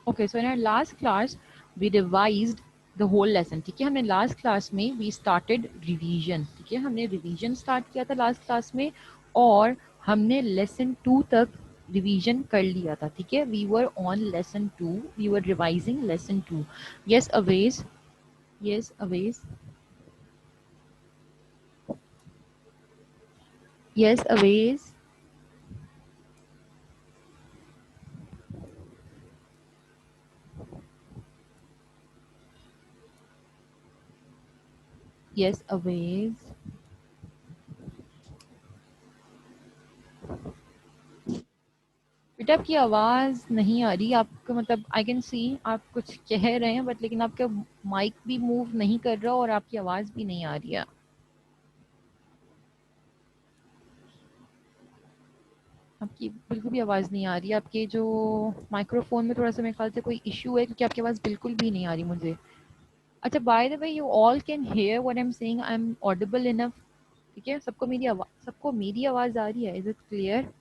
Okay, so in our last class we revised the whole lesson. ठीक है, हमने last class में we started revision. ठीक है, हमने revision start किया था last class में और हमने lesson 2 तक revision कर लिया था. ठीक है, we were on lesson 2, we were revising lesson 2. Yes, Awais. Yes, Awais. Yes, Awais. Yes, Awais. बेटा आपकी आवाज़ नहीं आ रही आपको, मतलब आई कैन सी आप कुछ कह रहे हैं बट लेकिन आपका माइक भी मूव नहीं कर रहा और आपकी आवाज़ भी नहीं आ रही है. आपकी बिल्कुल भी आवाज़ नहीं आ रही है. आपके जो माइक्रोफोन में थोड़ा सा मेरे ख्याल से कोई इशू है क्योंकि आपकी आवाज़ बिल्कुल भी नहीं आ रही मुझे. अच्छा, by the way you all can hear what I am saying, I am audible enough? ठीक है, सबको मेरी आवाज़ आ रही है? Is it clear?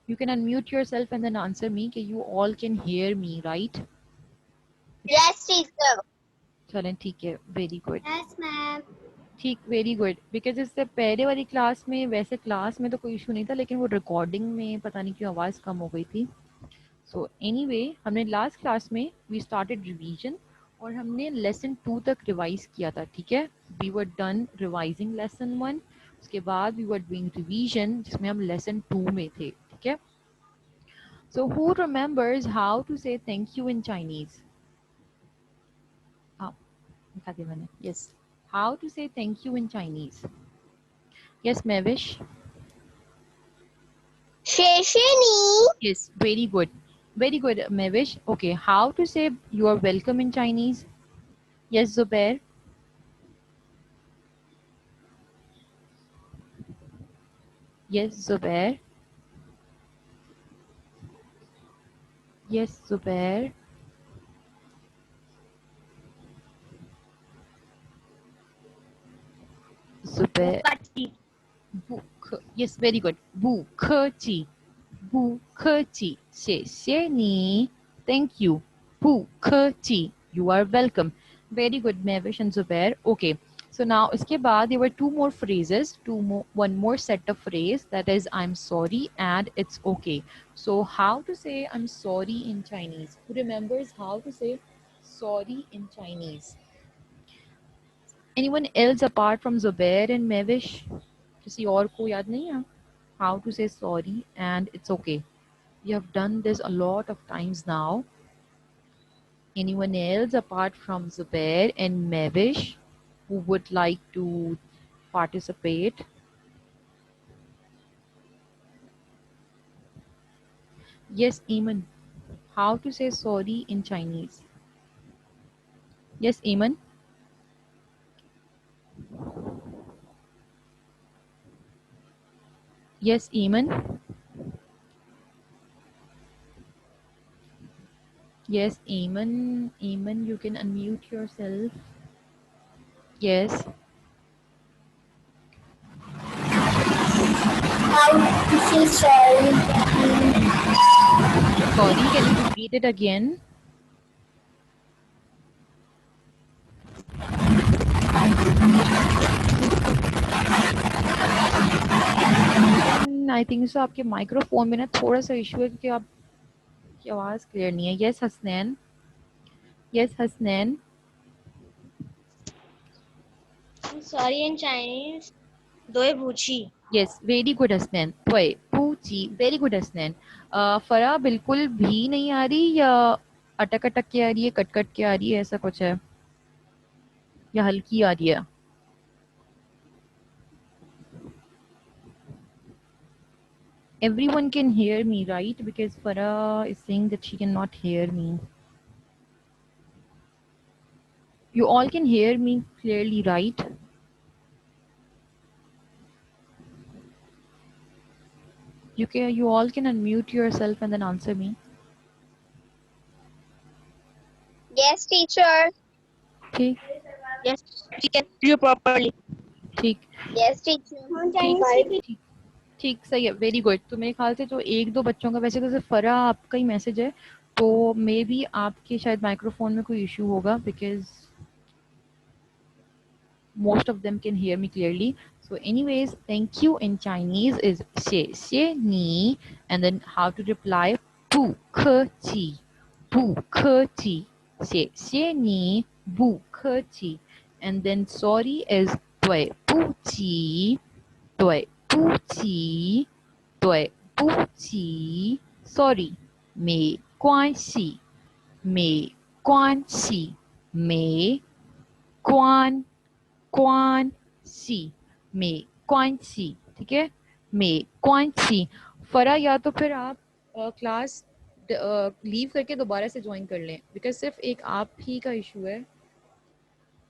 You can unmute yourself and then answer me कि you all can hear me, right? Yes, teacher. चलें ठीक है, वेरी गुड. Yes, ma'am. ठीक, वेरी गुड. बिकॉज इससे पहले वाली क्लास में, वैसे क्लास में तो कोई इशू नहीं था लेकिन वो रिकॉर्डिंग में पता नहीं क्यों आवाज़ कम हो गई थी. सो एनीवे, हमने लास्ट क्लास में वी स्टार्टेड रिवीजन और हमने लेसन 2 तक रिवाइज किया था. ठीक है, we were done revising lesson 1. उसके बाद वी वर डूइंग रिवीजन जिसमें हम लेसन 2 में थे. ठीक है, so who remembers how to say thank you in Chinese? हाँ, लिखा दिया मैंने. Yes, how to say thank you in Chinese? Yes, Mavish. Sheshini. Yes, very good. Very good, Mavish. Okay, how to say you are welcome in Chinese? Yes, Zubair. Yes, Zubair. Yes, Zubair. Zubair. Book. Yes, very good. Bu ke ji. Bu ke ji. Xie xie ni. Thank you. Bu ke ji. You are welcome. Very good, Mavish and Zubair. Okay. So now इसके बाद there were two more phrases, one more set of phrase, that is I'm sorry and it's okay. So how to say I'm sorry in Chinese? Who remembers how to say sorry in Chinese? Anyone else apart from Zubair and Mavish? किसी और को याद नहीं है? How to say sorry and it's okay. We have done this a lot of times now. Anyone else apart from Zubair and Mavish who would like to participate? Yes, Eamon. How to say sorry in Chinese? Yes, Eamon. Yes, Eamon. Yes, Eamon. Eamon, you can unmute yourself. Yes. How to say sorry? Sorry, can you repeat it again? I think so. आपके microphone में ना थोड़ा सा issue है क्योंकि आपकी आवाज़ clear नहीं है. Yes, Hasnain. Yes, Hasnain. I'm sorry in Chinese. Doi bhuchi. Yes, very good, Hasnain. Toy, पूछी, very good, Hasnain. फरा बिल्कुल भी नहीं आ रही या अटक अटक के आ रही है, कट कट के आ रही है, ऐसा कुछ है या हल्की आ रही है? Everyone can hear me, right? Because Farah is saying that she cannot hear me. You all can hear me clearly, right? You all can unmute yourself and then answer me. Yes, teacher. ठीक. Yes, we can hear you properly. ठीक. Yes, teacher. ठीक. ठीक. ठीक, सही है, very good. तो मेरे ख्याल से जो एक दो बच्चों का, वैसे तो सिर्फ फरा आपका ही मैसेज है, तो मे बी आपके शायद माइक्रोफोन में कोई इशू होगा, because most of them can hear me clearly. So anyways, thank you in Chinese is 谢谢你, and then how to reply 不客气，谢谢你，不客气， and then sorry is 对不起，对不起，对不起 sorry 没关系，没关系，关系में क्वांसी, ठीक है, में क्वांसी। फरा या तो फिर आप क्लास लीव करके दोबारा से ज्वाइन कर लें, बिकॉज सिर्फ एक आप ही का इशू है,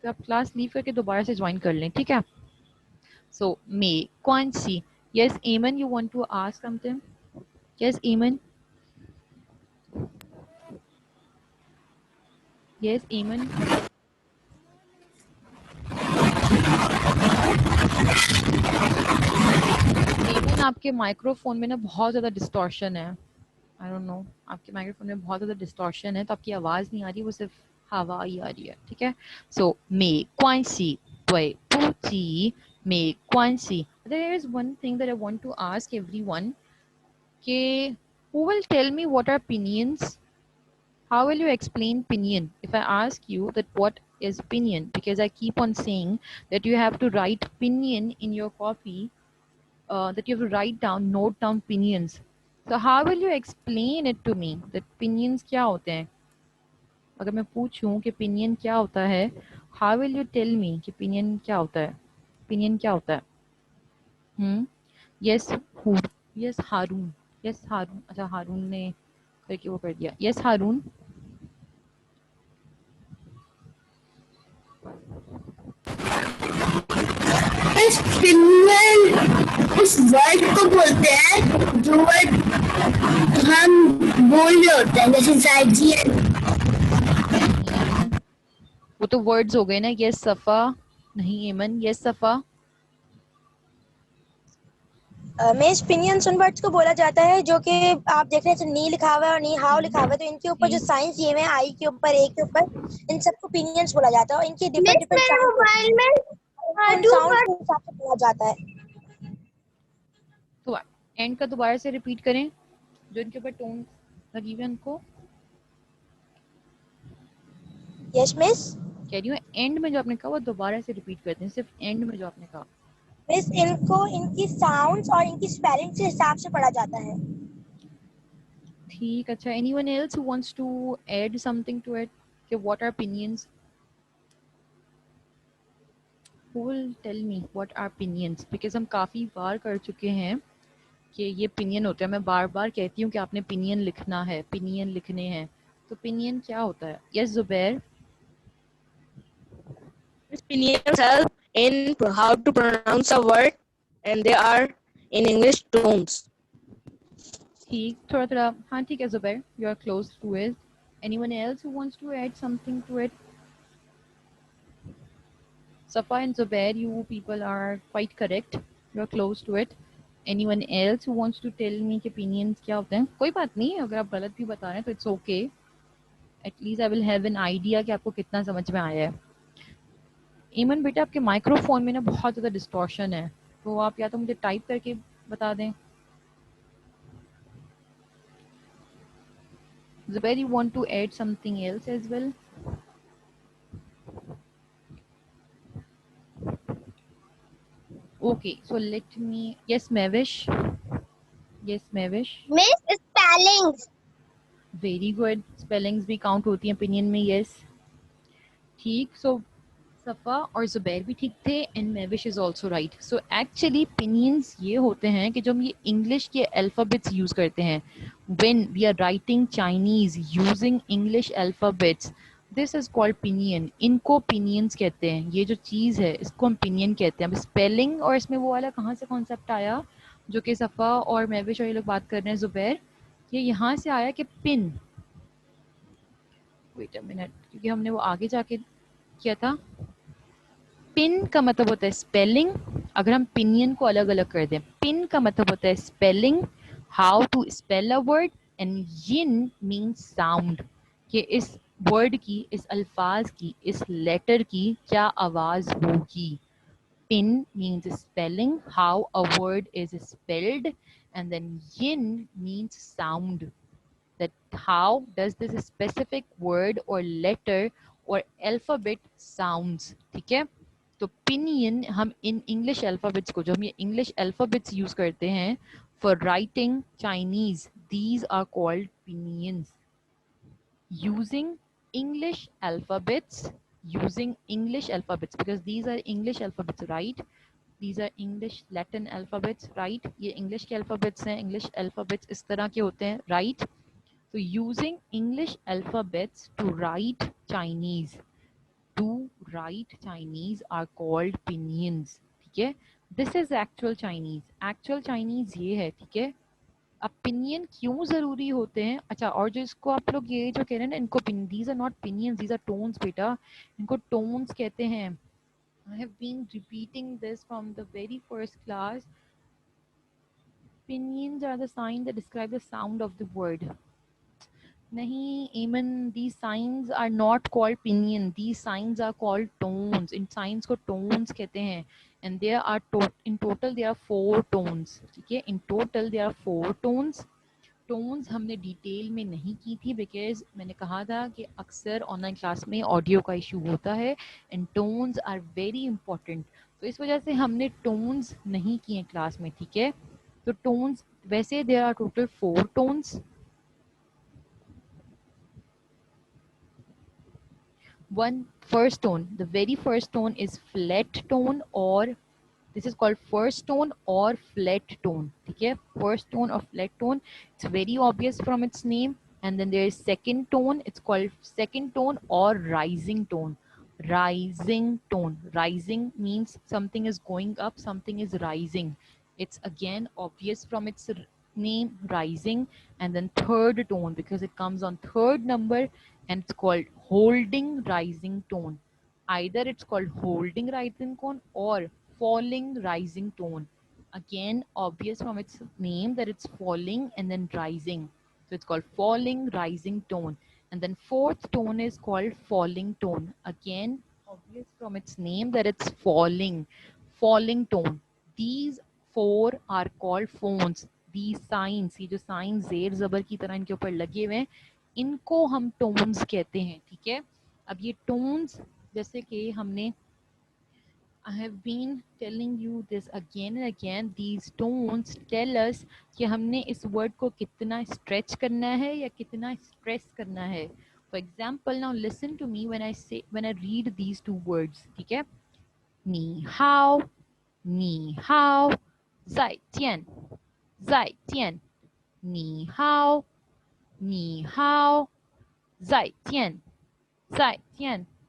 तो आप क्लास लीव करके दोबारा से ज्वाइन कर लें, ठीक है। सो में क्वांसी। Yes Eman, you want to ask something? Yes Eman, yes Eman. Eman, आपके माइक्रोफोन में ना बहुत ज़्यादा डिस्टॉर्शन है, आई डोंट नो, आपके माइक्रोफोन में बहुत ज़्यादा डिस्टॉर्शन है, तो आपकी आवाज़ नहीं आ रही, वो सिर्फ हवा ही आ रही है, ठीक है। सो 没关系，对不起，没关系。There is one thing that I want to ask everyone, कि who will tell me what are pinions? How will you explain pinion? If I ask you that what is pinion, because I keep on saying that you have to write pinion in your copy, that you have to write down, note down pinions. So how will you explain it to me that pinions क्या होते हैं? अगर मैं पूछूं कि pinion क्या होता है, how will you tell me कि पिनियन क्या होता है? पिनियन क्या होता है? यस, यस हारून, यस हारून, अच्छा हारून ने करके वो कर दिया। यस हारून, स्पिनल उस वर्ड को बोलते हैं जो वर्ड हम बोल रहे होते हैं, जैसे साइजियन। वो तो वर्ड्स हो गए ना। यस सफ़ा, नहीं एमन, यस सफ़ा। में स्पिनियंस उन वर्ड्स को बोला जाता है जो कि आप देख रहे हैं, नी लिखा हुआ है और नी हाउ लिखा हुआ है, तो इनके ऊपर जो साइंस दिए हुए हैं, आई के ऊपर, ए के ऊपर, इन सबको पिनियंस बोला जाता है और इनकी डिफरेंट डिफरेंट मेरे साउंड मोबाइल में उन साउंड के हिसाब से बोला जाता है। तो एंड का दोबारा से रिपीट करें, जो इनके ऊपर टोन लगी हुई है उनको। Yes miss. कह रही हूँ एंड में जो आपने कहा वो दोबारा से रिपीट करते हैं, सिर्फ एंड में जो आपने कहा। मिस, इनको इनकी साउंड्स और इनकी स्पेलिंग के हिसाब से पढ़ा जाता है। ठीक, अच्छा, anyone else who wants to add something to it, कि what are opinions? Who will tell me what are opinions? Because हम काफ़ी बार कर चुके हैं कि ये opinion होता है, मैं बार बार कहती हूँ कि आपने opinion लिखना है, opinion लिखने हैं, तो opinion क्या होता है? Yes Zubair. Opinions help in how to pronounce a word, and they are in English tones. ठीक, थोड़ा थोड़ा, हाँ ठीक है Zubair, you are close to it. Anyone else who wants to add something to it? Safa and Zubair, you people are quite correct. You are close to it. Anyone else who wants to tell me कि opinions क्या होते हैं? कोई बात नहीं, अगर आप गलत भी बता रहे हैं तो it's okay. At least I will have an idea कि आपको कितना समझ में आया है। ईमन बेटा, आपके माइक्रोफोन में ना बहुत ज़्यादा डिस्टॉर्शन है, तो आप या तो मुझे टाइप करके बता दें। Zubair, you want to add something else as well? Okay, so let me. Yes, Mavish. Yes, Mavish. Miss spellings. Very good, spellings भी काउंट होती हैं ओपिनियन में, यस। ठीक, सो सफ़ा और ज़ुबैर भी ठीक थे and Mahvish is also right. So actually opinions ये होते हैं कि जो हम ये इंग्लिश के अल्फ़ाबेट्स यूज़ करते हैं, when we are writing Chinese using English alphabets, this is called pinyin. इनको पिनियंस कहते हैं, ये जो चीज़ है इसको हम पिनियन कहते हैं। अब स्पेलिंग और इसमें वो वाला कहाँ से कॉन्सेप्ट आया जो कि सफ़ा और मैविश और ये लोग बात कर रहे हैं ज़ुबैर, ये यहाँ से आया कि पिन, वेट अ मिनट, क्योंकि हमने वो आगे जाके किया था। पिन का मतलब होता है स्पेलिंग। अगर हम पिनियन को अलग अलग कर दें, पिन का मतलब होता है spelling, how to spell a word, and yin means sound, कि इस वर्ड की, इस अल्फाज की, इस लेटर की क्या आवाज होगी। Pin means spelling, how a word is spelled, and then yin means sound, that how does this specific word or letter or alphabet sounds. ठीक है, तो पिनियन हम इन इंग्लिश अल्फाबेट्स को, जो हम ये इंग्लिश अल्फाबेट्स यूज करते हैं for writing Chinese, these are called pinyins. Using English alphabets, using English alphabets, because these are English alphabets, right? These are English Latin alphabets, right? ये English के alphabets हैं. English alphabets इस तरह के होते हैं, right? So using English alphabets to write Chinese, are called pinyin. ठीक है, this is actual Chinese. Actual Chinese ये है, ठीक है. अब पिनियन क्यों जरूरी होते हैं? अच्छा, और जो इसको आप लोग ये जो कह रहे हैं ना, इनको these are not pinyins, these are tones बेटा, इनको टोन्स कहते हैं. I have been repeating this from the very first class. Pinyins are the sign that describe the sound of the word. नहीं एमन, these signs are not called pinion, these signs are called tones. In signs को tones कहते हैं. And there are in total there are 4 tones. ठीक है, in total there are 4 tones. Tones हमने detail में नहीं की थी, बिकॉज मैंने कहा था कि अक्सर ऑनलाइन क्लास में ऑडियो का इशू होता है, and tones are very important. तो इस वजह से हमने टोन्स नहीं किए क्लास में. ठीक है, तो टोन्स वैसे there are total 4 tones. One first tone, the very first tone is flat tone, or this is called first tone or flat tone. ठीक है, first tone or flat tone, it's very obvious from its name. And then there is second tone, it's called second tone or rising tone. Rising tone, rising means something is going up, something is rising. It's again obvious from its name, rising. And then third tone, because it comes on third number, and it's called holding rising tone. Either it's called holding rising tone or falling rising tone. Again obvious from its name that it's falling and then rising, so it's called falling rising tone. And then fourth tone is called falling tone. Again obvious from its name that it's falling tone. These 4 are called phones. These signs, ये जो signs जेर जबर की तरह इनके ऊपर लगे हुए हैं, इनको हम टोन्स कहते हैं. ठीक है, अब ये टोन्स, जैसे कि हमने, I have been telling you this again and again, these tones tell us कि हमने इस वर्ड को कितना स्ट्रेच करना है या कितना स्ट्रेस करना है. For example, now listen to me when I read these 2 words. ठीक है, ni hao, zai tian, ni hao, zai tian.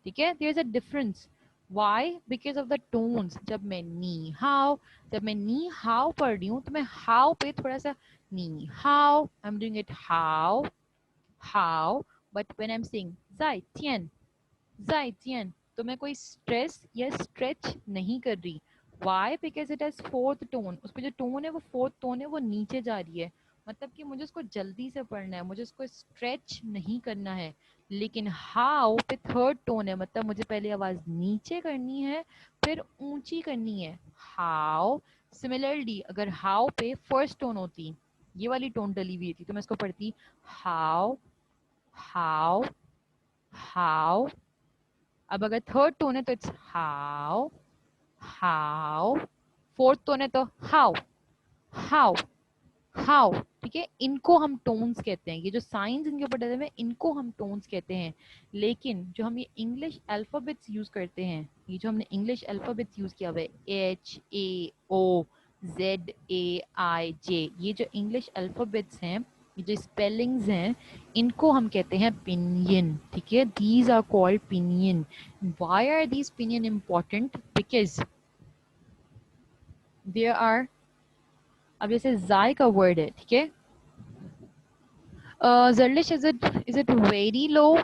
ठीक है, there is a difference. Why? Because of the tones. जब मैं नी हाउ पढ़ रही हूँ, तो मैं हाउ पे थोड़ा सा नी how, I'm doing it how, but when I'm saying zai tian, तो मैं कोई स्ट्रेस या स्ट्रेच नहीं कर रही. Why? Because it has fourth tone. उस पे जो टोन है वो फोर्थ टोन है, वो नीचे जा रही है. मतलब कि मुझे उसको जल्दी से पढ़ना है, मुझे उसको स्ट्रेच नहीं करना है. लेकिन हाउ पे थर्ड टोन है, मतलब मुझे पहले आवाज नीचे करनी है फिर ऊंची करनी है. हाउ. सिमिलरली अगर हाउ पे फर्स्ट टोन होती, ये वाली टोन डली हुई थी, तो मैं इसको पढ़ती हाउ. अब अगर थर्ड टोन है तो इट्स हाउ. फोर्थ टोन है तो हाउ. ठीक है, इनको हम टोन्स कहते हैं. ये जो साइंस इनके ऊपर डले हुए हैं, इनको हम टोन्स कहते हैं. लेकिन जो हम ये इंग्लिश अल्फाबेट्स यूज करते हैं, ये जो हमने इंग्लिश अल्फाबेट्स यूज किया हुआ है, HAOZAIJ, ये जो इंग्लिश अल्फाबेट्स हैं, ये जो स्पेलिंग्स हैं, इनको हम कहते हैं पिनियन. ठीक है, these are called pinyin. Why are these pinyin important? Because there are, अब जैसे जाय का वर्ड है, ठीक है, Zerlish, is it very low?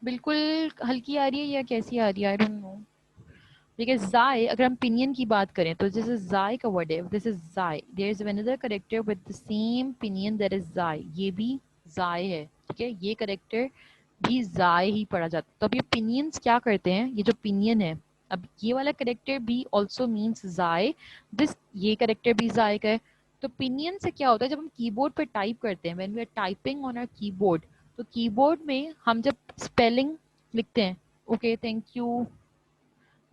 बिल्कुल हल्की आ रही है या कैसी आ रही है, आई डोंट नो। देखिए जाय, अगर हम पिनियन की बात करें तो दिस इज जाय का वर्ड है, दिस इज जाय। There is another character with the same pinyin, that is जाय, ये भी जाय है, ठीक है, ये करेक्टर भी जाय ही पढ़ा जाता है। तो अब ये पिनियंस क्या करते हैं, ये जो पिनियन है, अब ये वाला करेक्टर भी ऑल्सो मीन्स जाय, दिस ये करेक्टर भी जाय का है। तो पिनियन से क्या होता है, जब हम कीबोर्ड पे टाइप करते हैं, when we are typing on our keyboard, तो कीबोर्ड में हम जब स्पेलिंग लिखते हैं, okay thank you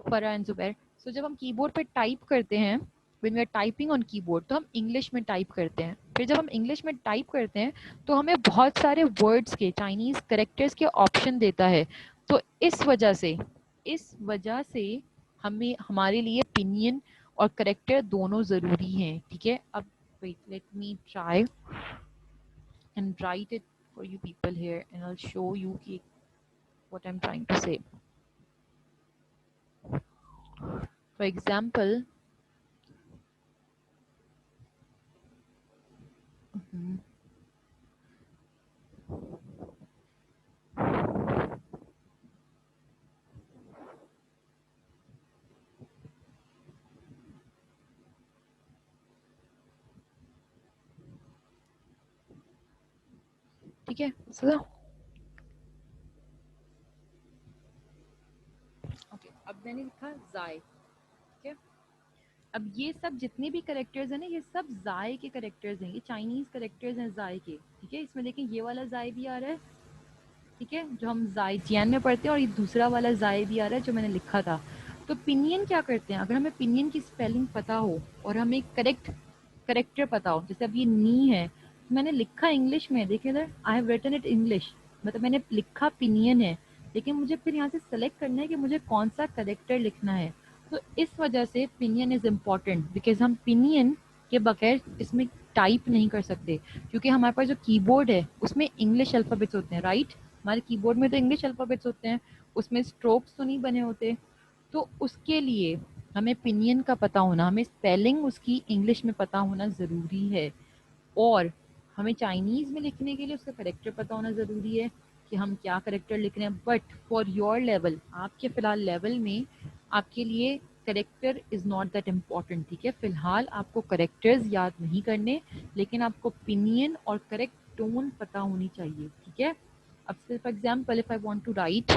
Farah and Zubair, so जब हम कीबोर्ड पे टाइप करते हैं, when we are typing on keyboard, तो हम इंग्लिश में टाइप करते हैं। फिर जब हम इंग्लिश में टाइप करते हैं तो हमें बहुत सारे वर्ड्स के, चाइनीज करेक्टर्स के ऑप्शन देता है। तो इस वजह से हमें, हमारे लिए पिनियन और करेक्टर दोनों ज़रूरी हैं, ठीक है। अब wait, let me try and write it for you people here and I will show you कि what I am trying to say. For example, mhm, ठीक है, सो ओके, अब मैंने लिखा जाय, ठीक है। अब ये सब जितने भी करेक्टर्स हैं ना, ये सब जाय के करेक्टर्स हैं, ये चाइनीज करेक्टर्स हैं जाय के, ठीक है। इसमें देखें ये वाला जाय भी आ रहा है, ठीक है, जो हम जाय जियान में पढ़ते हैं, और ये दूसरा वाला जाय भी आ रहा है जो मैंने लिखा था। तो पिनियन क्या करते हैं, अगर हमें पिनियन की स्पेलिंग पता हो और हमें करेक्ट करेक्टर पता हो, जैसे अब ये नी है, तो मैंने लिखा इंग्लिश में, देखिए इधर I have written it English, मतलब मैंने लिखा पिनियन है, लेकिन मुझे फिर यहाँ से सेलेक्ट करना है कि मुझे कौन सा करेक्टर लिखना है। तो इस वजह से पिनियन इज इम्पॉर्टेंट, बिकॉज हम पिनियन के बगैर इसमें टाइप नहीं कर सकते, क्योंकि हमारे पास जो कीबोर्ड है उसमें इंग्लिश अल्फ़ाबेट्स होते हैं, राइट। हमारे कीबोर्ड में तो इंग्लिश अल्फ़ाबेट्स होते हैं, उसमें स्ट्रोक्स तो नहीं बने होते। तो उसके लिए हमें पिनियन का पता होना, हमें स्पेलिंग उसकी इंग्लिश में पता होना ज़रूरी है, और हमें चाइनीज़ में लिखने के लिए उसका करेक्टर पता होना ज़रूरी है कि हम क्या करेक्टर लिख रहे हैं। बट फॉर योर लेवल, आपके फ़िलहाल लेवल में आपके लिए character is not that important, ठीक है। फ़िलहाल आपको करेक्टर्स याद नहीं करने, लेकिन आपको पिनियन और करेक्ट टोन पता होनी चाहिए, ठीक है। अब for example, if I want to write,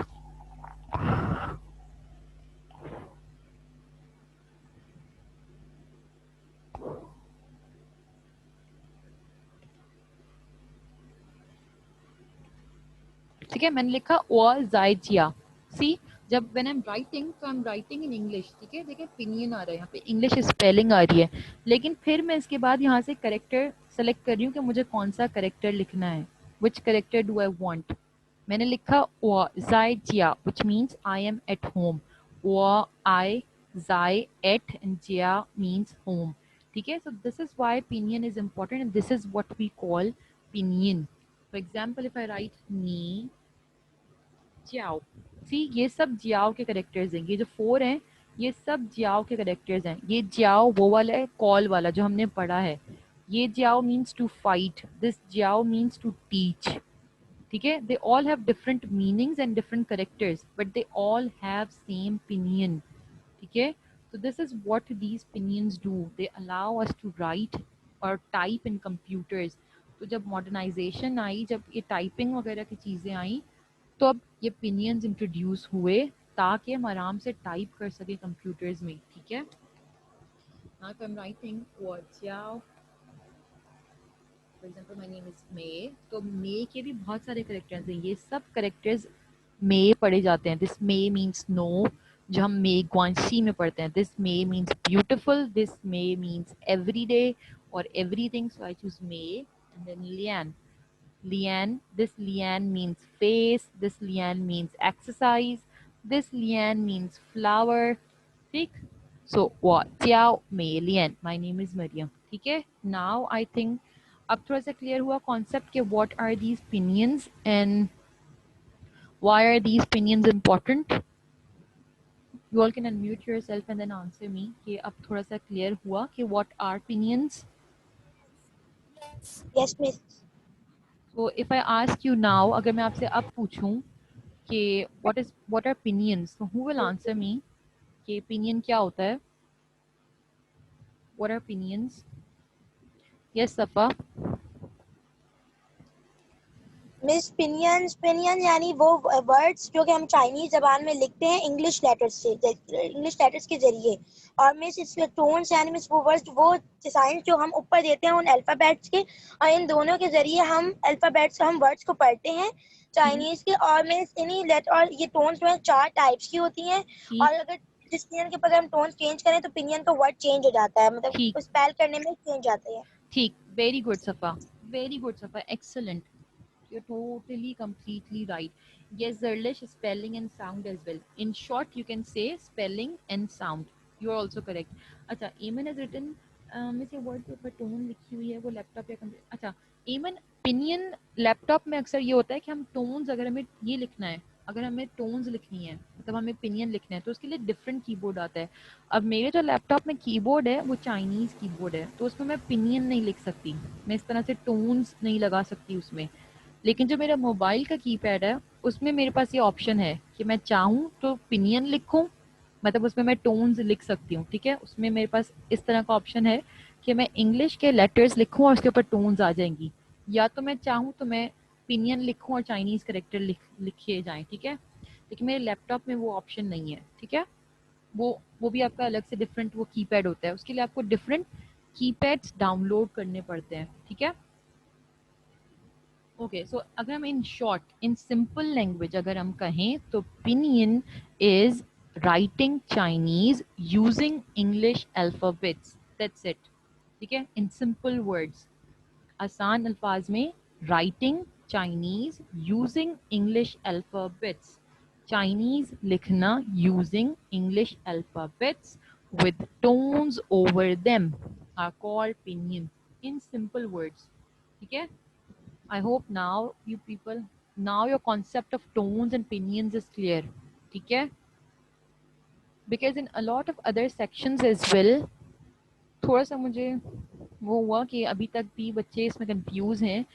ठीक है, मैंने लिखा और जायजिया, सी, जब व्हेन आई एम राइटिंग, तो I am writing in English, ठीक है। देखिए पिनियन आ रहा है यहाँ पे, इंग्लिश स्पेलिंग आ रही है, लेकिन फिर मैं इसके बाद यहाँ से करेक्टर सेलेक्ट कर रही हूँ कि मुझे कौन सा करेक्टर लिखना है, which character do I want. मैंने लिखा जायजिया, which means I am at home, I जाय एट एंड जिया मीन्स होम, ठीक है। So this is why pinyin is important and this is what we call pinion. For example, if I write ni जियाओ, see, ये सब Xiao के characters हैं, ये जो 4 हैं ये सब जियाओ के करेक्टर्स हैं। ये जियाओ वो वाला है, कॉल वाला जो हमने पढ़ा है, ये जियाओ मीन्स टू फाइट, दिस जियाओ मीन्स टू टीच, ठीक है। They all have different meanings and different characters, but they all have same pinyin, ठीक है। तो this is what these pinyins do, they allow us to write और type in computers. तो जब modernisation आई, जब ये टाइपिंग वगैरह की चीज़ें आई, तो अब ये पिनियंस इंट्रोड्यूस हुए ताकि हम आराम से टाइप कर सके कंप्यूटर्स में, ठीक है। Now if I'm writing Jiao, for example my name is May, तो May के भी बहुत सारे करेक्टर्स हैं, ये सब करेक्टर्स May पढ़े जाते हैं। दिस May means no, जो हम May गुआंशी में पढ़ते हैं, this May means beautiful, this May means everyday or everything, so I choose May. And then Lian, Lian, this Lian means face, this Lian means exercise, this Lian means flower, ठीक। So what, Jiao Mei Lian, my name is Mariam, ठीक है। Now I think अब थोड़ा सा clear हुआ concept के what are these pinions and why are these pinions important. You all can unmute yourself and then answer me कि अब थोड़ा सा क्लियर हुआ कि what are pinions. Yes, miss. So if I ask you now, अगर मैं आपसे अब पूछूं कि what are opinions? So who will answer me कि opinion क्या होता है? What are opinions? Yes, Safa. Miss pinion यानी वो वर्ड्स जो कि हम चाइनीज जबान में लिखते हैं इंग्लिश लेटर्स के जरिए। और मिस इसके टोन्स यानी मिस वो वर्ड्स वो साइंस जो हम ऊपर देते हैं उन अल्फाबेट्स के, और इन दोनों के जरिए हम अल्फाबेट्स हम वर्ड्स को पढ़ते हैं चाइनीज के। और मिस इन्हीं लेटर और ये टोन्स जो है 4 टाइप्स की होती हैं। ठीक और अगर जिस पिनियन के ऊपर हम टोन चेंज करें तो पिनियन का वर्ड चेंज हो जाता है, मतलब ठीक स्पेल करने में चेंज आता है। ठीक, very good Safa, very good Safa, excellent. You're totally completely right. Yes, Zerlish, spelling and sound as well. In short, you can say spelling and sound. You are also correct. अच्छा, Eamon has written miss ये word के ऊपर tone लिखी हुई है वो laptop या computer. अच्छा Eamon, पिनियन लैपटॉप में अक्सर ये होता है कि हम टोन्स अगर हमें ये लिखना है, अगर हमें टोन्स लिखनी है मतलब हमें पिनियन लिखना है तो उसके लिए डिफरेंट कीबोर्ड आता है। अब मेरे जो लैपटॉप में कीबोर्ड है वो चाइनीज़ कीबोर्ड है तो उसमें मैं पिनियन नहीं लिख सकती, मैं इस तरह से टोन्स नहीं लगा सकती उसमें। लेकिन जो मेरा मोबाइल का कीपैड है उसमें मेरे पास ये ऑप्शन है कि मैं चाहूँ तो पिनियन लिखूँ, मतलब उसमें मैं टोन्स लिख सकती हूँ। ठीक है, उसमें मेरे पास इस तरह का ऑप्शन है कि मैं इंग्लिश के लेटर्स लिखूँ और उसके ऊपर टोन्स आ जाएंगी, या तो मैं चाहूँ तो मैं पिनियन लिखूँ और चाइनीज़ करेक्टर लिखे जाएँ। ठीक है, लेकिन मेरे लैपटॉप में वो ऑप्शन नहीं है। ठीक है, वो भी आपका अलग से डिफरेंट वो कीपैड होता है, उसके लिए आपको डिफरेंट कीपैड्स डाउनलोड करने पड़ते हैं। ठीक है, ओके सो अगर हम in short in simple language अगर हम कहें तो pinyin is writing Chinese using English alphabets, that's it. ठीक है, इन सिंपल वर्ड्स, आसान अल्फाज में writing Chinese using English alphabets, Chinese लिखना using English alphabets with tones over them are called pinyin in simple words. ठीक है, I hope now you people, now your concept of tones and pinions is clear. ठीक है, because in a lot of other sections as well थोड़ा सा मुझे वो हुआ कि अभी तक भी बच्चे इसमें कंफ्यूज हैं,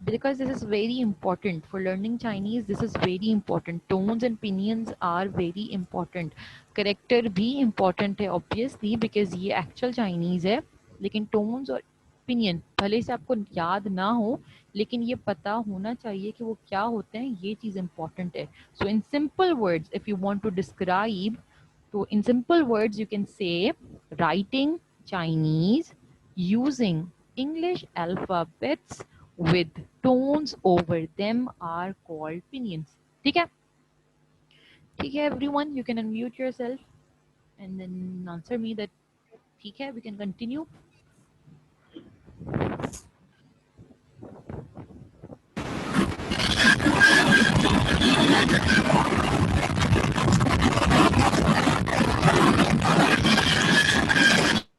because this is very important for learning Chinese, this is very important, tones and pinyins are very important, character भी इंपॉर्टेंट है ऑब्वियसली बिकॉज ये एक्चुअल चाइनीज है, लेकिन टोन्स और पिनियन भले से आपको याद ना हो लेकिन ये पता होना चाहिए कि वो क्या होते हैं, ये चीज़ इंपॉर्टेंट है। So in simple words if you want to describe, तो in simple words you can say writing Chinese using English alphabets with tones over them are called pinions. ठीक है, ठीक है everyone, you can unmute yourself and then answer me that ठीक है, we can continue.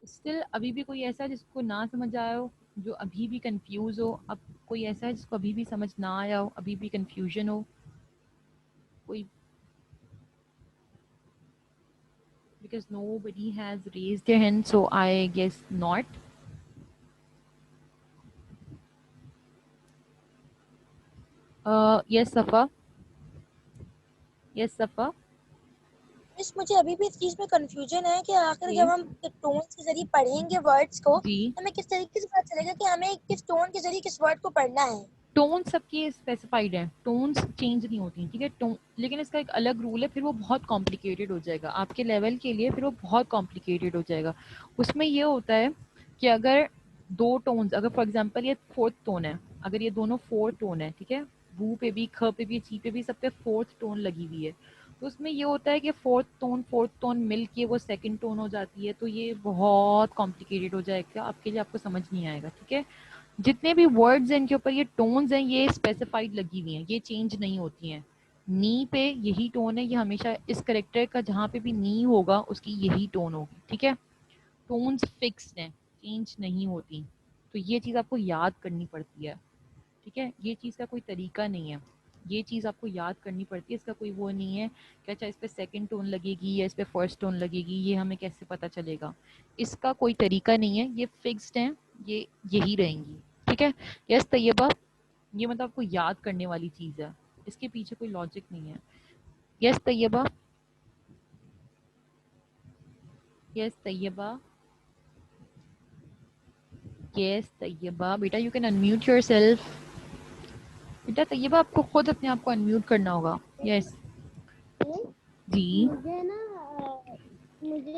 Still अभी भी कोई ऐसा जिसको ना समझ आया हो, जो अभी भी कंफ्यूज हो, अब कोई ऐसा है जिसको अभी भी समझ ना आया हो, अभी भी कंफ्यूजन हो कोई, because nobody has raised their hand so I guess not. Yes Safa, yes Safa miss मुझे अभी भी इस चीज में कंफ्यूजन है कि आखिर जी जब हम टोन्स के जरिए पढ़ेंगे वर्ड्स को जी, तो हमें किस तरीके से पता चलेगा कि हमें किस टोन के जरिए किस वर्ड को पढ़ना है। टोन सबकी स्पेसिफाइड है, टोन्स चेंज नहीं होती। ठीक है, टोन लेकिन इसका एक अलग रूल है, फिर वो बहुत कॉम्प्लिकेटेड हो जाएगा आपके लेवल के लिए, फिर वो बहुत कॉम्प्लिकेटेड हो जाएगा। उसमें ये होता है कि अगर दो टोन्स, अगर फॉर एग्जांपल ये फोर्थ टोन है, अगर ये दोनों फोर्थ टोन है, ठीक है, वू पे भी, ख पे भी, ची पे भी, सब पे फोर्थ टोन लगी हुई है, तो उसमें ये होता है कि फोर्थ टोन मिल के वो सेकंड टोन हो जाती है, तो ये बहुत कॉम्प्लिकेटेड हो जाएगा आपके लिए, आपको समझ नहीं आएगा। ठीक है, जितने भी वर्ड्स हैं इनके ऊपर ये टोन्स हैं, ये स्पेसिफाइड लगी हुई हैं, ये चेंज नहीं होती हैं। नी पे यही टोन है, ये हमेशा इस करेक्टर का जहाँ पे भी नी होगा उसकी यही टोन होगी। ठीक है, टोन्स फिक्स्ड हैं, चेंज नहीं होती, तो ये चीज़ आपको याद करनी पड़ती है। ठीक है, ये चीज़ का कोई तरीका नहीं है, ये चीज़ आपको याद करनी पड़ती है, इसका कोई वो नहीं है कि अच्छा इस पर सेकेंड टोन लगेगी या इस पर फर्स्ट टोन लगेगी, ये हमें कैसे पता चलेगा, इसका कोई तरीका नहीं है, ये फिक्स्ड हैं, ये यही रहेंगी। ठीक है, यस तैयबा, ये मतलब आपको याद करने वाली चीज़ है, इसके पीछे कोई लॉजिक नहीं है। Yes Tayyaba, yes Tayyaba, yes Tayyaba, बेटा यू कैन अनम्यूट योरसेल्फ। बेटा तैयबा आपको खुद अपने आप को अनम्यूट करना होगा। यस जी मुझे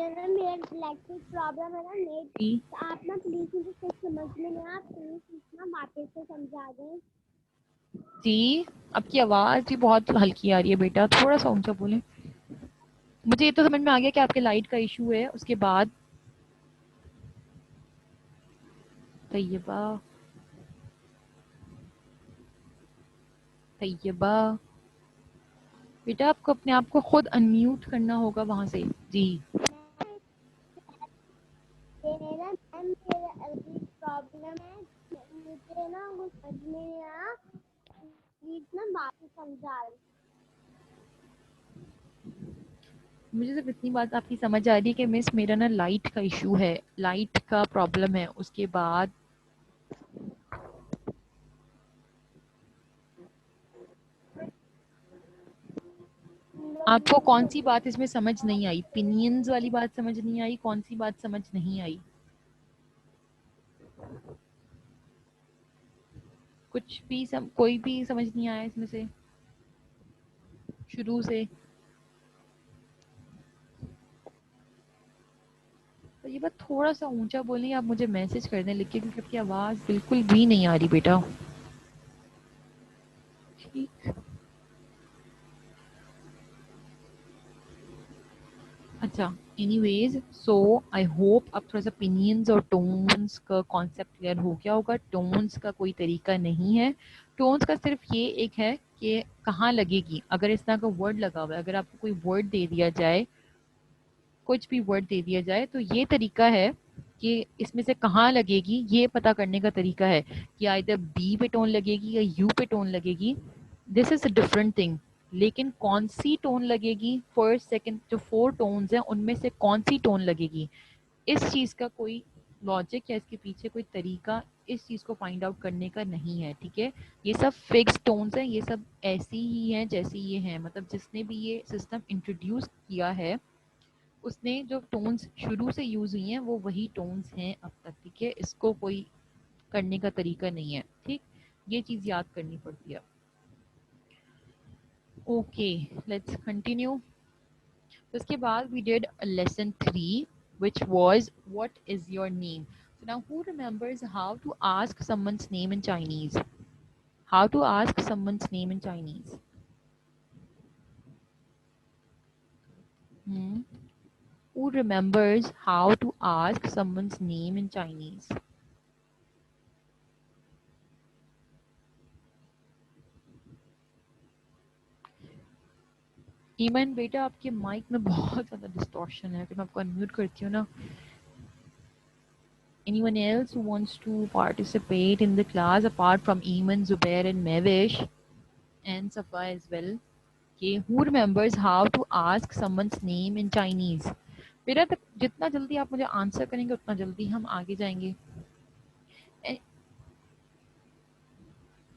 ना मेरा इलेक्ट्रिक प्रॉब्लम है ना नेट। जी आप ना प्लीज मुझे कुछ समझ में नहीं आ, प्लीज ना वापस से समझा दें। जी, आपकी आवाज़ भी बहुत हल्की आ रही है बेटा, थोड़ा सा ऊंचा बोलें। मुझे ये तो समझ में आ गया कि आपके लाइट का इशू है, उसके बाद तैयबा, तैयबा बेटा आपको अपने आप को खुद अनम्यूट करना होगा वहां से। जी ये ना मैम मेरा इलेक्ट्रिक प्रॉब्लम है, मुझे ना कुछ समझ में नहीं आ, प्लीज ना वापस समझा दें। मुझे सिर्फ इतनी बात आपकी समझ आ रही है कि मिस मेरा ना लाइट का इशू है, लाइट का प्रॉब्लम है। उसके बाद आपको कौन सी बात इसमें समझ नहीं आई? पिनियंस वाली बात समझ नहीं आई? कौन सी बात समझ नहीं आई? कुछ भी कोई भी समझ नहीं आया इसमें से शुरू से? तो ये बात थोड़ा सा ऊंचा बोलें, आप मुझे मैसेज कर दें लिख के, क्योंकि आपकी आवाज़ बिल्कुल भी नहीं आ रही बेटा। ठीक, अच्छा एनीवेज, सो आई होप अब थोड़ा सा पिनियंस और टोन्स का कॉन्सेप्ट क्लियर हो गया होगा। टोन्स का कोई तरीका नहीं है, टोन्स का सिर्फ ये एक है कि कहाँ लगेगी। अगर इस तरह का वर्ड लगा हुआ है, अगर आपको कोई वर्ड दे दिया जाए, कुछ भी वर्ड दे दिया जाए, तो ये तरीका है कि इसमें से कहाँ लगेगी, ये पता करने का तरीका है कि आइदर बी पे टोन लगेगी या यू पे टोन लगेगी। This is a different thing. लेकिन कौन सी टोन लगेगी, फर्स्ट सेकंड जो 4 टोन्स हैं उनमें से कौन सी टोन लगेगी, इस चीज़ का कोई लॉजिक या इसके पीछे कोई तरीका इस चीज़ को फाइंड आउट करने का नहीं है। ठीक है, ये सब फिक्स टोन्स हैं, ये सब ऐसी ही हैं जैसी ये हैं। मतलब जिसने भी ये सिस्टम इंट्रोड्यूस किया है उसने जो टोन्स शुरू से यूज हुई हैं वो वही टोन्स हैं अब तक। ठीक है, इसको कोई करने का तरीका नहीं है। ठीक, ये चीज याद करनी पड़ती है। Okay, let's continue. उसके बाद we did lesson 3 which was what is your name. So now who remembers how to ask someone's name in Chinese? How to ask someone's name in Chinese? Who remembers how to ask someone's name in Chinese? ईमन बेटा आपके mic में बहुत ज़्यादा distortion है, तो मैं आपको अनम्यूट करती हूँ ना। Anyone else who wants to participate in the class apart from Eamon, Zubair and Mevish and Safa as well? Okay, who remembers how to ask someone's name in Chinese? बेटा तक जितना जल्दी आप मुझे आंसर करेंगे उतना जल्दी हम आगे जाएंगे।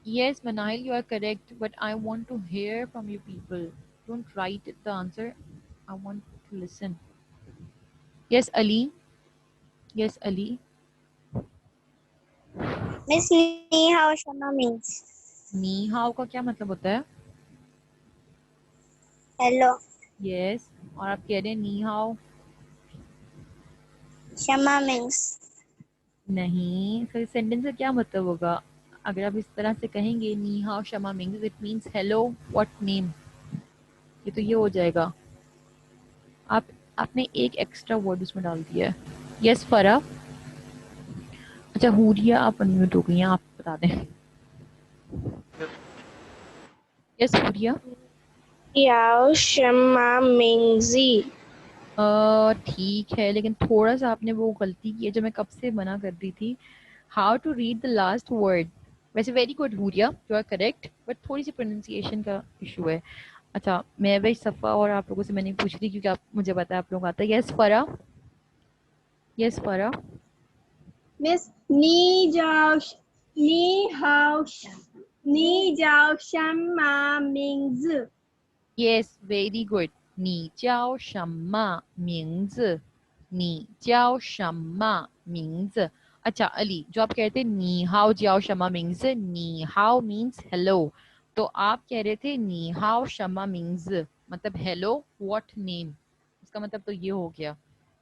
Yes, Manahil, you are correct, but I want to hear from you people. Don't write the answer. I want to listen. Yes, Ali. Yes, Ali. Miss knee how Sharma means knee how का क्या मतलब होता है? Hello. Yes, और आप कह रहे हैं नी हाउ? शर्मा मीन्स नहीं, फिर सेंटेंस का क्या मतलब होगा? अगर आप इस तरह से कहेंगे नी हाउ शमा मिंग्स, it means hello what name, ये तो ये हो जाएगा। आपने एक एक्स्ट्रा वर्ड उसमें डाल दिया है। यस फरा। अच्छा हुरिया आप अनम्यूट हो गई हैं, आप बता दें। यस हुरिया। याओ शर्मा मिंगजी। ठीक है, लेकिन थोड़ा सा आपने वो गलती की है जो मैं कब से मना कर रही थी। How to read the last word. वैसे very good Huriya, you are correct, but थोड़ी सी प्रोनाउंसिएशन का इशू है। अच्छा, मैं वही सफ़ा और आप लोगों से मैंने पूछ रही क्योंकि आप मुझे पता है आप लोग आता है। यस फरा। यस फरा। मिस नी जाओ नी how Ni Jiao Shan Ma Ming Zi. Yes, very good. 你叫什么名字? 你叫什么名字? अच्छा अली, जो आप कहते नी हाओ जाओ शमा मीन्स नी हाओ मीन्स हेलो, तो आप कह रहे थे नी हाओ शमा मीन्स मतलब हेलो व्हाट नेम, इसका मतलब तो ये हो गया।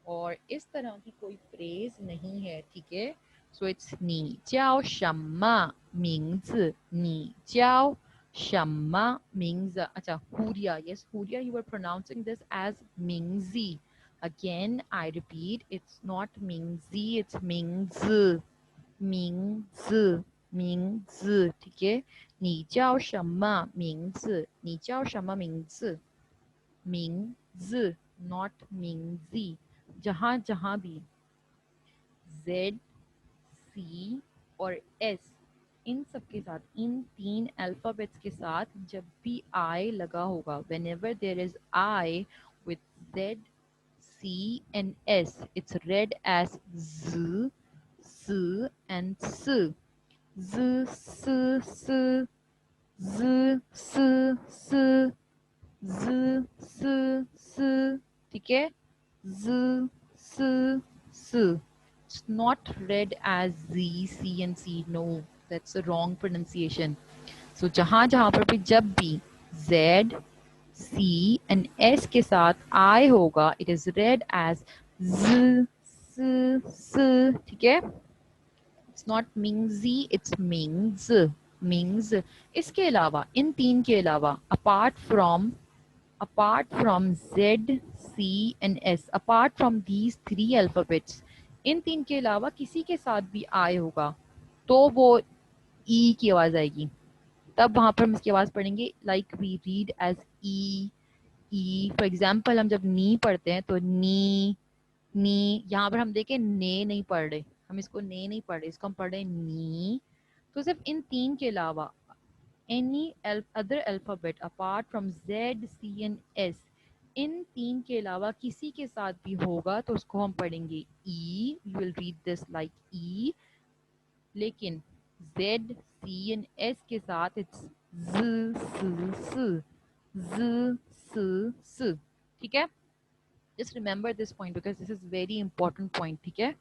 और इस तरह की कोई फ्रेज नहीं है, ठीक है। सो इट्स नी जाओ शमा मीन्स नी जाओ Shamma means acha Huria. Yes, Huria, you were pronouncing this as Mingzi. Again, I repeat, it's not Mingzi, it's Mingzi. Mingzi. Mingzi. ठीक है? 你叫什么名字? 你叫什么名字? 名字 not Mingzi. जहाँ जहाँ भी Z, C और S, इन सब के साथ, इन तीन अल्फाबेट्स के साथ जब भी I लगा होगा, whenever there is I with Z, C and S, it's read as Z, S and S. Z, S, S, Z, S, S, Z, S, S, ठीक है? Z, S, S. It's not read as Z, C and C. No, that's a wrong pronunciation. So जहाँ जहाँ पर भी जब भी Z, C and S के साथ I होगा, it is read as Z, S, S. ठीक है? It's not Mingzi, it's Mings. Mings. इसके अलावा, इन तीन के अलावा, apart from Z, C and S, apart from these three alphabets, इन तीन के अलावा किसी के साथ भी I होगा तो वो E की आवाज आएगी, तब वहां पर हम इसकी आवाज पढ़ेंगे like we read as E, E. For example, हम जब नी पढ़ते हैं तो नी, नी, यहाँ पर हम देखें ने नहीं पढ़ रहे, हम इसको ने नहीं पढ़ रहे, इसको हम पढ़ रहे हैं नी। तो सिर्फ इन तीन के अलावा any other alphabet apart from Z, C and S, इन तीन के अलावा किसी के साथ भी होगा तो उसको हम पढ़ेंगे E. You will read this like E. लेकिन Z, C and S के साथ it's Z, S, Z, S. ठीक है? Just remember this point because this is very important point. ठीक है?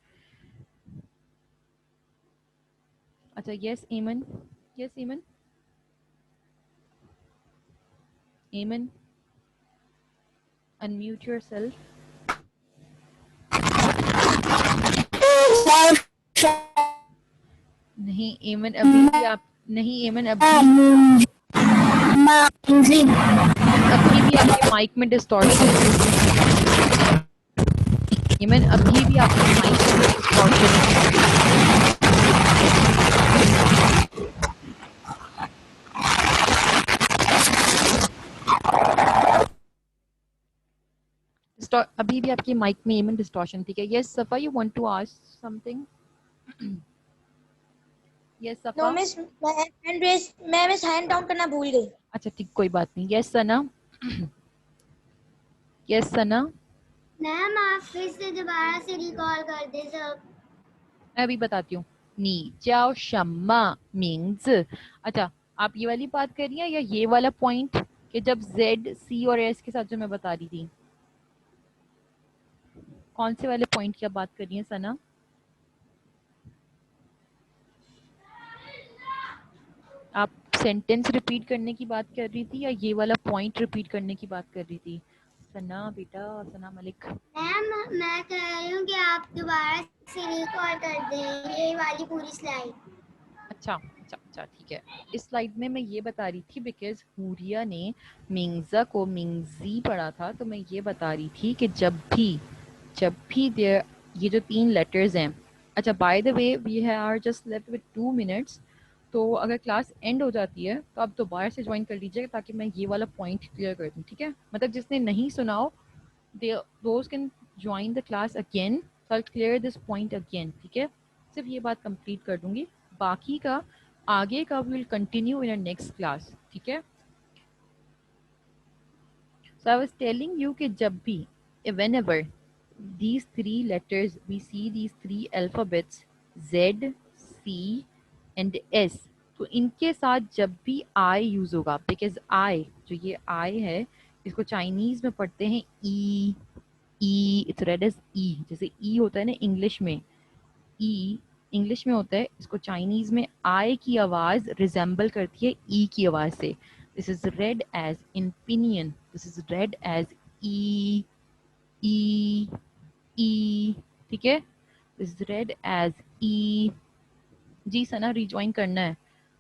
अच्छा, yes, Eamon. Yes, Eamon. Eamon, unmute yourself. नहीं एमन, अभी भी आप नहीं एमन, अभी भी आपके माइक में डिस्टॉर्शन है। एमन, अभी भी आपके माइक में डिस्टॉर्शन है। अभी भी आपके माइक में एमन डिस्टॉर्शन, ठीक है? Yes Safa, you want to ask something? Yes Safa. No miss, मैं मिस हैंड डाउन करना भूल गई। अच्छा ठीक, कोई बात नहीं। Yes Sana. Yes Sana. Ma'am आप फिर से दोबारा से रिकॉल कर दे सब। मैं अभी बताती हूँ। नी जाओ शम्मा मीन्स, अच्छा आप ये वाली बात कर रही हैं या ये वाला पॉइंट कि जब Z, C और S के साथ जो मैं बता रही थी, कौन से वाले पॉइंट की आप बात कर रही हैं सना? आप सेंटेंस रिपीट करने की बात कर रही थी या ये वाला पॉइंट रिपीट करने की बात कर रही थी? सना बेटा, सना मलिक। मैम मैं कह रही हूँ कि आप दोबारा से रिकॉल कर दें ये वाली पूरी स्लाइड। अच्छा अच्छा अच्छा, ठीक है। इस स्लाइड में मैं ये बता रही थी बिकॉज हुरिया ने मिंगजा को मिंगजी पढ़ा था, तो मैं ये बता रही थी कि जब भी देयर ये जो तीन लेटर्स हैं। अच्छा, by the way we are just left with 2 minutes, तो अगर क्लास एंड हो जाती है तो आप दोबारा से ज्वाइन कर लीजिएगा ताकि मैं ये वाला पॉइंट क्लियर कर दूँ, ठीक है? मतलब जिसने नहीं सुनाओ those can join the class again, so I clear this point again, ठीक है? सिर्फ ये बात कंप्लीट कर दूंगी, बाकी का आगे का will continue in a next class, ठीक है? सो आई वाज टेलिंग यू कि जब भी whenever these three letters, we see these three alphabets Z, C and S, तो इनके साथ जब भी आई यूज होगा, बिकॉज आई, जो ये आई है, इसको चाइनीज में पढ़ते हैं ई, ई, इट्स रेड एज ई, जैसे ई होता है ना इंग्लिश में, ई इंग्लिश में होता है, इसको चाइनीज में आई की आवाज रिजेंबल करती है ई की आवाज से. This is read as in pinyin, this is read as ई, ई, ई, ठीक है. दिस इज रेड एज ई. जी सना रिज्वाइन करना है,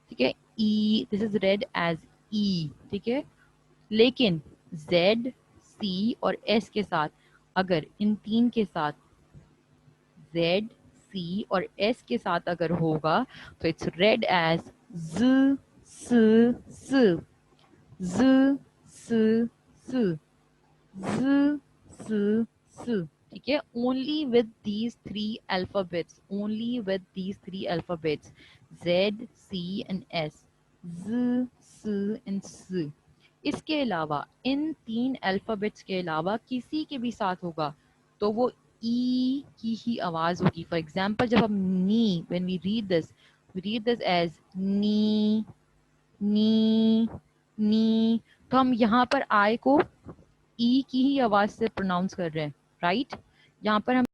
ठीक है. ई, दिस इज रेड एज ई, ठीक है. लेकिन Z, C और S के साथ, अगर इन तीन के साथ Z, C और S के साथ अगर होगा तो it's read as Z, S, S, Z, S, S, Z, S, S, ठीक है. Only with these three alphabets, only with these three alphabets, Z, C and S, Z, S and S. इसके अलावा इन तीन अल्फाबेट्स के अलावा किसी के भी साथ होगा तो वो ई की ही आवाज होगी. फॉर एग्जाम्पल जब हम नी, when we read this as नी, नी, नी, तो हम यहाँ पर आई को ई की ही आवाज से प्रोनाउंस कर रहे हैं, राइट. यहाँ पर हम